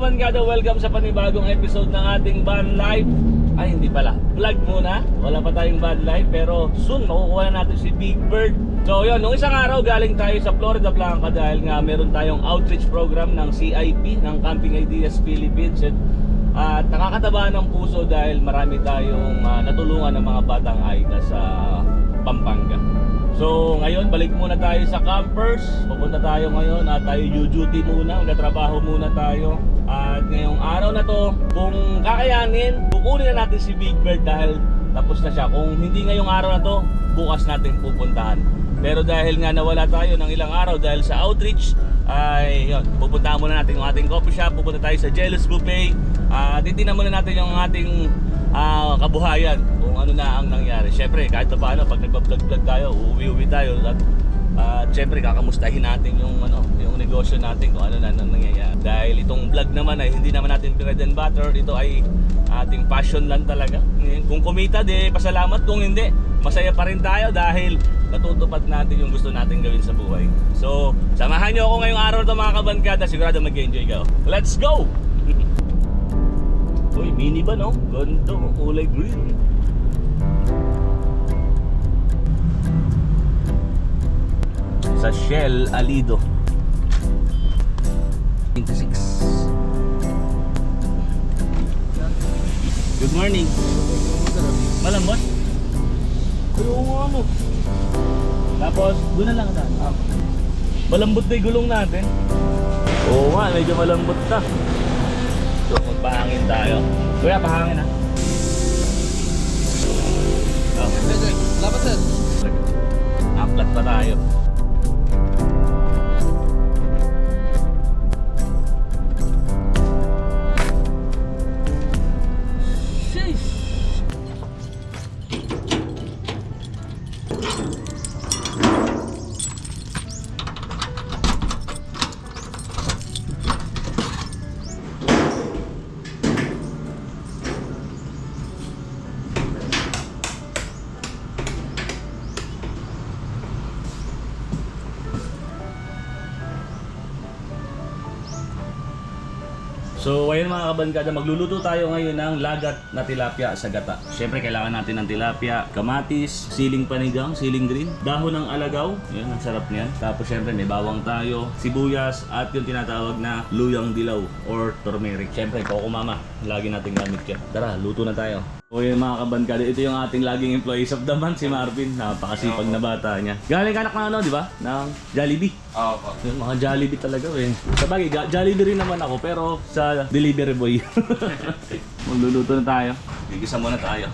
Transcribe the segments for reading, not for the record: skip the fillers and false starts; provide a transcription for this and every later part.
kabarkada, welcome sa panibagong episode ng ating van life. Ay, hindi pala, vlog muna. Wala pa tayong van life, pero soon makukuha na natin si Big Bird. So yun, nung isang araw galing tayo sa Florida Blanca dahil nga meron tayong outreach program ng CIP, ng Camping Ideas Philippines. At nakakataba ng puso dahil marami tayong natulungan ng mga batang AIDA sa Pampanga. So ngayon, balik muna tayo sa campers. Pupunta tayo ngayon at tayo duty muna, magtatrabaho muna tayo. At ngayong araw na to, kung kakayanin, kukunin na natin si Big Bird dahil tapos na siya. Kung hindi ngayong araw na to, bukas natin pupuntahan. Pero dahil nga nawala tayo ng ilang araw dahil sa outreach, ay yun, pupuntahan muna natin yung ating coffee shop, pupunta tayo sa Jealous Buffet. Titignan muna natin yung ating kabuhayan, kung ano na ang nangyari. Syempre kahit pa paano, pag nagbablog-vlog tayo, uuwi tayo at syempre kakamustahin natin yung negosyo natin, kung ano na nangyayari. Dahil itong vlog naman ay hindi naman natin bread and butter, ito ay ating passion lang talaga. Kung kumita, di pasalamat. Kung hindi, masaya pa rin tayo dahil natutupad natin yung gusto natin gawin sa buhay. So samahan nyo ako ngayong araw to mga kabarkada, sigurado mag-enjoy kayo. Let's go! Uy, minivan no? Ganda, kulay green. Sa Shell Alido 26. Good morning. Malambot? Ayaw nga ano. Tapos, doon na lang saan? Malambot na yung gulong natin. Oo nga, medyo malambot na. So, magpahangin tayo. Kuya, pahangin ha. Dapat sir. Uplat pa tayo. So ayun mga kabarkada, magluluto tayo ngayon ng lagat na tilapia sa gata. Siyempre kailangan natin ng tilapia, kamatis, siling panigang, siling green, dahon ng alagaw, yun ang sarap niyan. Tapos siyempre may bawang tayo, sibuyas at yung tinatawag na luyang dilaw or turmeric. Siyempre koko mama, lagi nating gamit yan. Tara, luto na tayo. O yun mga kabarkada, ito yung ating laging employees of the month, si Marvin. Napakasipag na bata niya. Galing ka anak ng ano, di ba? Ng Jollibee. Oo po. Yung mga Jollibee talaga eh. Sabagay, Jollibee rin naman ako pero sa delivery boy. Magluluto na tayo. Gigisa muna tayo.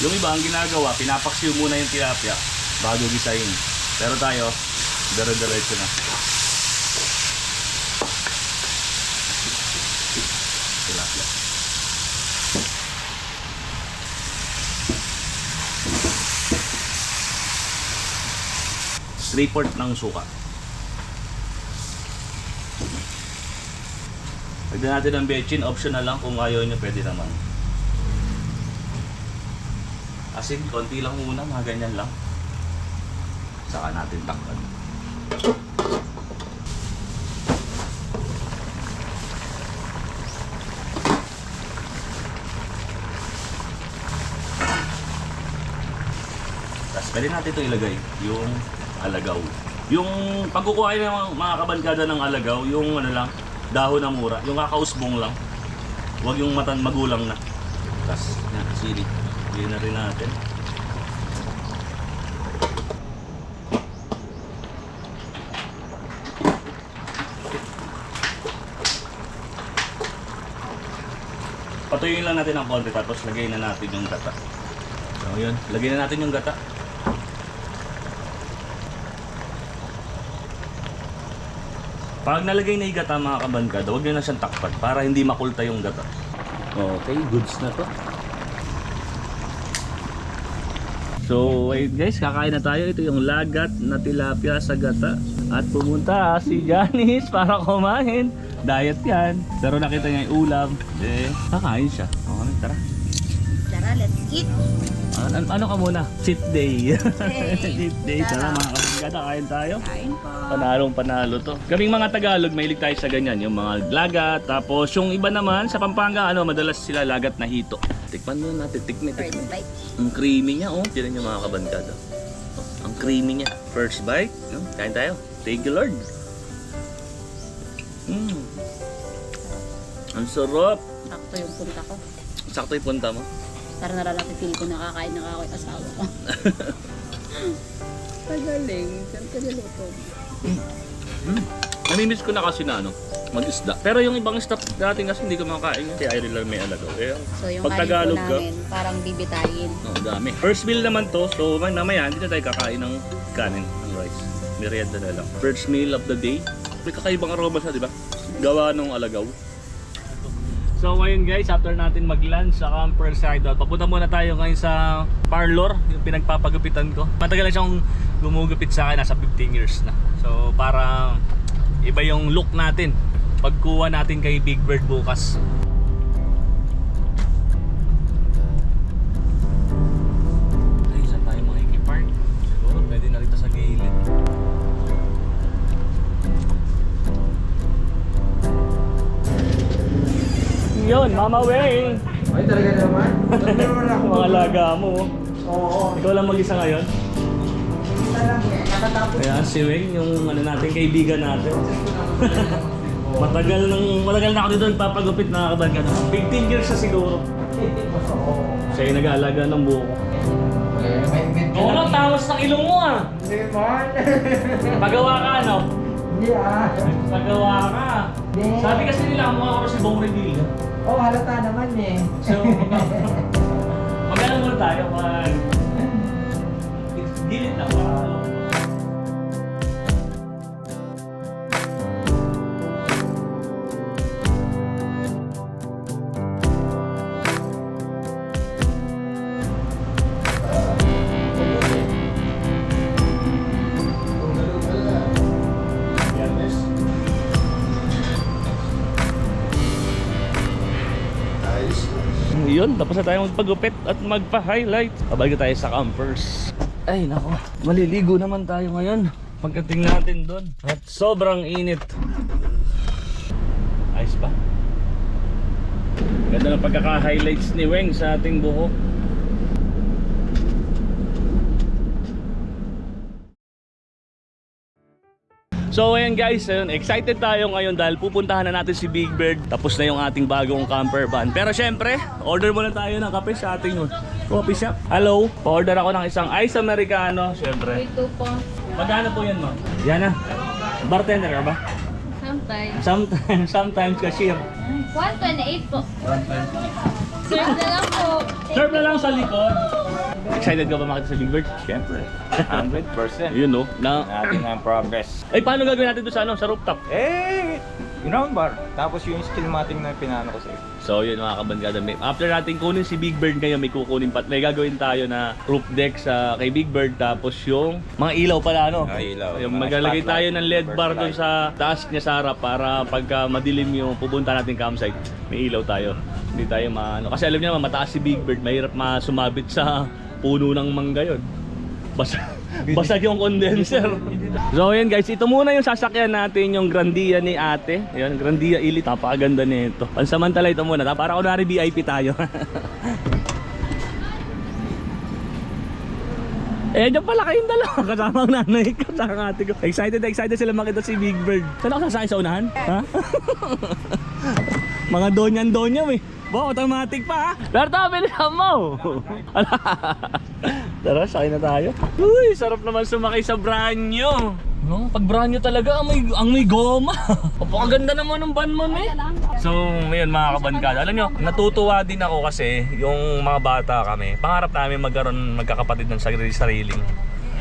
Yung iba ang ginagawa, pinapaksiw muna yung tilapia bago gisahin. Pero tayo, dire-diretso na. Tilapia. Three-fourth ng suka. Lagyan natin ng bechin, optional lang, kung ayaw nyo pwede naman. Asin, konti lang muna, mga ganyan lang. Saka natin takpan. Tapos pwede natin ito ilagay, yung alagaw. Yung pagkukuha ng mga kabarkada ng alagaw, yung ano lang, dahon na mura, yung kakausbong lang. Huwag yung magulang na. Tapos, yan, sili. Hindi na rin natin. Patuyuin lang natin ng konti tapos lagay na natin yung gata. So, O yun, lagyan na natin yung gata. Pag nalagay na yung gata mga kabangkada, huwag nyo na siyang takpan para hindi makulta yung gata. Okay, goods na to. So wait guys, kakain na tayo. Ito yung lagat na tilapia sa gata. At pumunta si Janice para kumain. Diet yan. Pero nakita niya yung ulam. Kakain siya. Okay, tara. Tara, let's eat. Ano ka muna? Cheat day. Hey. Cheat day. Tara mga kabangkada, kain tayo. Kain po. Panalo to. Kaming mga Tagalog, mahilig tayo sa ganyan. Yung mga lagat. Tapos yung iba naman, sa Pampanga, madalas sila lagat na hito. Tikman muna natin. Tikman. First bite. Ang creamy niya, oh. Tinan niyo mga kabangkada. Ang creamy niya. First bite. Kain tayo. Thank you, Lord. Ang sarap. Sakto yung punta ko. Sakto yung punta mo. Para nalalaki feel ko nakakain na ako yung asawa ko. Pagaling. Saan ka niluto? Namimiss ko na kasi na mag-isda. Pero yung ibang stuff natin kasi hindi ko makakain. Kasi ayaw nila may alagaw. Kaya So yung pag kain po Tagalog ka, namin, parang bibitayin. dami. First meal naman to. So mamaya hindi na tayo kakain ng kanin, ng rice. Merienda na lang. First meal of the day. May kakaibang aroma siya, di ba? Gawa ng alagaw. So ngayon guys, after natin mag-lunch sa Camper Side, papunta muna tayo ngayon sa parlor, yung pinagpapagupitan ko. Matagal na siyang gumugupit sa akin, nasa 15 years na. So para iba yung look natin pagkuha natin kay Big Bird bukas. Ay, saan tayo makikipark? Siguro pwede na rito sa gilid. Yun, Mama Weng! Ay, talaga naman? Mga laga mo. Oo. Ikaw lang mag-isa ngayon? Isa lang eh. Nakatapos. Kaya si Weng, yung natin, kaibigan natin. matagal na ako dito nagpapagupit na kabag. 15 years na siguro. Oo. Siya yung nag-aalaga ng buhok. May med ka Oo lang. na, tawas ng ilong mo ah! Hindi man. Pagawa ka ano? Hindi ah. Pagawa ka. Hindi. Sabi kasi nila, mukha ko si Bong Revilla. Oh, halata naman eh. So, magkano muna tayo? Gilid na pa. Yun, tapos na tayo magpagupit at magpa-highlight. Babalik tayo sa campers. Ay nako, maliligo naman tayo ngayon pagdating natin doon. At sobrang init. Ayos pa. Ganda ng pagkaka-highlights ni Weng sa ating buhok. So ayan guys, excited tayo ngayon dahil pupuntahan na natin si Big Bird. Tapos na yung ating bagong camper van. Pero syempre, order muna tayo ng kape sa ating coffee shop. Hello, pa-order ako ng isang ice americano, syempre. Ito po. Magkano po yan mo? Yan na. Bartender ka ba? Sometimes. Sometimes cashier. 128 po. Serve na lang po. Serve na lang sa likod. Excited ka ba makita sa Big Bird? Siyempre, 100%. Yun no. Na, Natin ang progress. ay paano gagawin natin doon sa sa rooftop? Ground bar. Tapos yung skill mating na pinano ko sa'yo. So yun mga kabandgada, after natin kunin si Big Bird ngayon, may kukunin may gagawin tayo na roof deck sa kay Big Bird, tapos yung mga ilaw pala Ilaw. yung Mga maglalagay spotlight, tayo ng LED bar doon first sa taas niya sa harap para pagka madilim yung pupunta nating campsite, may ilaw tayo. Hindi tayo kasi alam niyo naman mataas si Big Bird, mahirap sumabit sa puno ng mangga yun. Basag yung condenser. So yan guys, ito muna yung sasakyan natin, yung Grandia ni ate. Ayun, Grandia Elite, napakaganda nito. Pansamantala ito muna, para kunwari VIP tayo. Eh, dyan pala kayong dalawa. Kasama ang nanay ko, saka ang ate ko. Excited sila makita si Big Bird. Saan ako sasakay sa unahan? Ha? Mga donyan-donyan eh. Wow, automatic pa ha. Berto, bilisan mo. Tara, sakay na tayo. Uy, sarap naman sumakay sa Branyo. No, pag Branyo talaga, ang may goma. Napakaganda naman ng van mo, eh. So, ngayon mga kabankada, alam nyo, natutuwa din ako kasi yung mga bata kami, pangarap namin magkakapatid ng sariling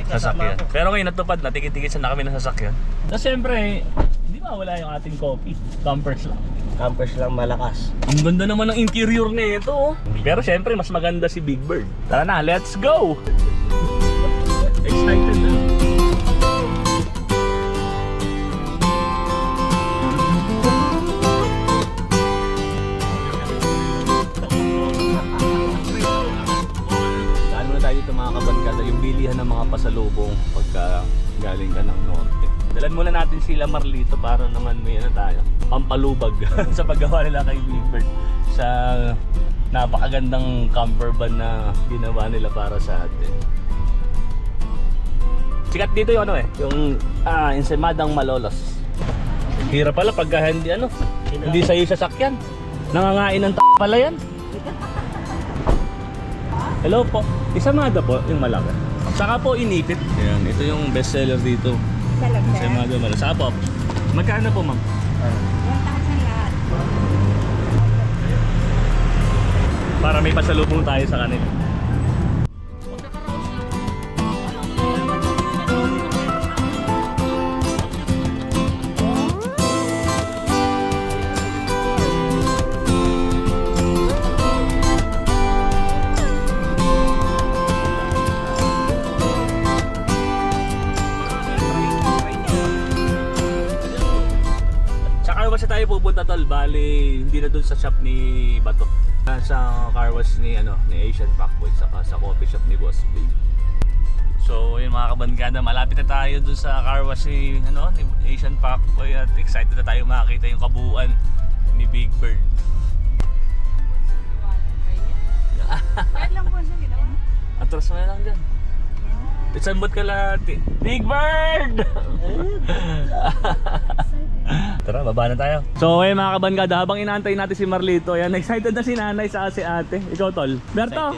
sasakyan. Pero ngayon natupad na, tikit-tikit na kami ng sasakyan. Tapos syempre, hindi mawala yung ating coffee. Campers lang. Campers lang malakas. Ang ganda naman ng interior nito, oh. Pero syempre, mas maganda si Big Bird. Tara na, let's go! Excited na. Lalo na tayo dito mga kabankada, yung bilihan ng mga pasalubong pagka galing ka ng norte. Dalan muna natin sila Marlito para naman may ano tayo, pampalubag sa paggawa nila kay Big Bird sa napakagandang camper van na ginawa nila para sa atin. Sikat dito yung ano yung Ensamadang Malolos. Hirap pala pagka hindi sa'yo sasakyan. Nangangain ng pala yan. Hello po. Ensamada po, yung malaki. Saka po inipit. Ayan, ito yung best seller dito. Ensamada Malolos. Saka po, magkano po ma'am? 1,000 lahat. Para may pasalubong tayo sa kanila. Sa car wash tayo pupunta tol, bali hindi na dun sa shop ni Bato. Sa car wash ni Asian Packboy saka sa coffee shop ni Boss Big. So yun mga kabankada, malapit na tayo dun sa car wash ni Asian Packboy at excited na tayo makakita yung kabuuan ni Big Bird. Kahit lang po siya ginawa. Atras mo na lang dyan. Isambot ka lahat eh. Big Bird! Tara, baba na tayo. So ayun mga kabankada, habang inaantay natin si Marlito, ayan, excited na si nanay sa si ate. Ikaw tol. Berto,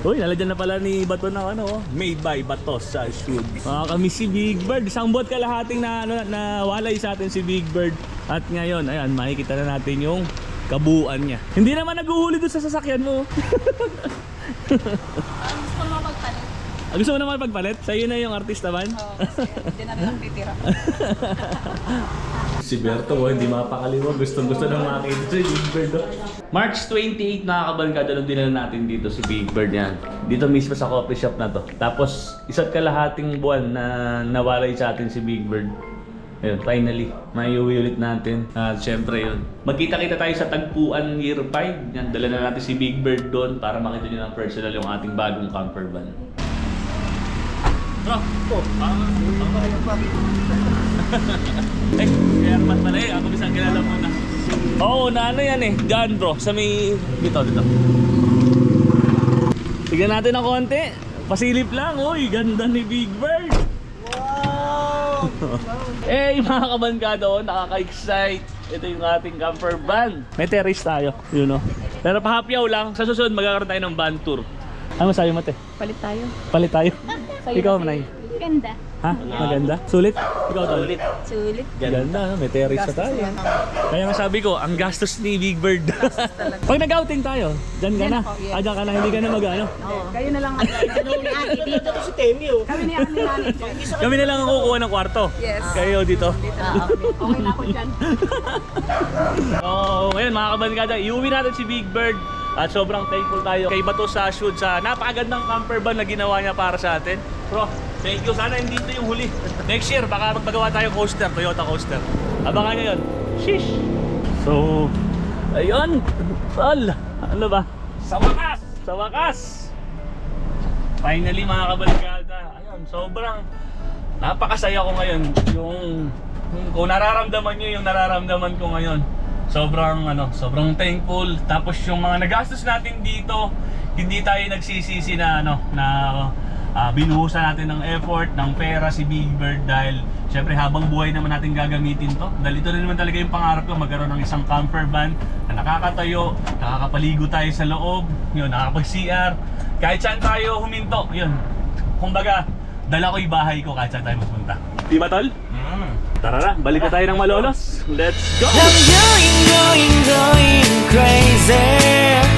uy, nalagyan na pala ni Bato na made by Bato sa shoot. Makakamiss si Big Bird. Isang buwan kalahating na walay sa atin si Big Bird. At ngayon, ayan, makikita na natin yung kabuuan niya. Hindi naman naguhuli doon sa sasakyan mo. Gusto ko naman pagpalit. Gusto mo naman pagpalit? Sa'yo na yung artista man? Oo, kasi hindi na lang titira. Si Berto, hindi mapakaliwa. Gustong-gusto nang makita si Big Bird. March 28 mga kabankada, doon dinala natin dito si Big Bird yan. Dito mismo sa coffee shop na to. Tapos, isa't kalahating buwan na nawalay sa atin si Big Bird. Ayun, finally, maiuwi ulit natin. At syempre yun, magkita-kita tayo sa Tagpuan Year 5. Yan, dala na natin si Big Bird doon para makita nyo ng personal yung ating bagong camper van. Bro, eh, kaya naman pala ako bisang kilala mo na. Oo, na yan Diyan bro, sa may dito. Tignan natin ng konti. Pasilip lang, uy, ganda ni Big Bird. Wow! Eh, mga kabankada, nakaka-excite. Ito yung ating camper van. May terrace tayo, Pero pahapyaw lang, sa susunod magkakaroon tayo ng van tour. Ano masabi mo, te? Palit tayo. Palit tayo? Ikaw, Manay? Ganda. Ha? Maganda? Sulit? Ikaw, tol? Sulit. Ganda, may terrace na tayo. Kaya nga sabi ko, ang gastos ni Big Bird. Pag nag-outing tayo, dyan ka na. Dyan ka na, hindi ka na mag-ano. Kayo na lang dito to si Temi. Kami ni Ani. Kami na lang ang kukuha ng kwarto. Yes. Kayo dito. Okay na ako dyan. Oo, ngayon mga kabankada, iuwi natin si Big Bird. At sobrang thankful tayo kay Bato sa shoot sa napakagandang camper van na ginawa niya para sa atin. Bro, thank you. Sana hindi ito yung huli. Next year, baka magpagawa tayo coaster, Toyota coaster. Abangan nyo yun. Sheesh! So, ayun. Tol, ano ba? Sa wakas! Sa wakas! Finally mga kabalikada. Ayun, sobrang napakasaya ko ngayon. Kung nararamdaman nyo yung nararamdaman ko ngayon. Sobrang thankful. Tapos yung mga nagastos natin dito, hindi tayo nagsisisi na binuhusan natin ng effort, ng pera si Big Bird dahil syempre habang buhay naman natin gagamitin to. Dahil ito rin naman talaga yung pangarap ko, magkaroon ng isang camper van na nakakatayo, nakakapaligo tayo sa loob, nakakapag-CR. Kahit saan tayo huminto, yun. Kumbaga, dala ko yung bahay ko kahit saan tayo magpunta. Di ba, tol? Tara na, balik na tayo ng Malolos. Let's go! I'm going crazy.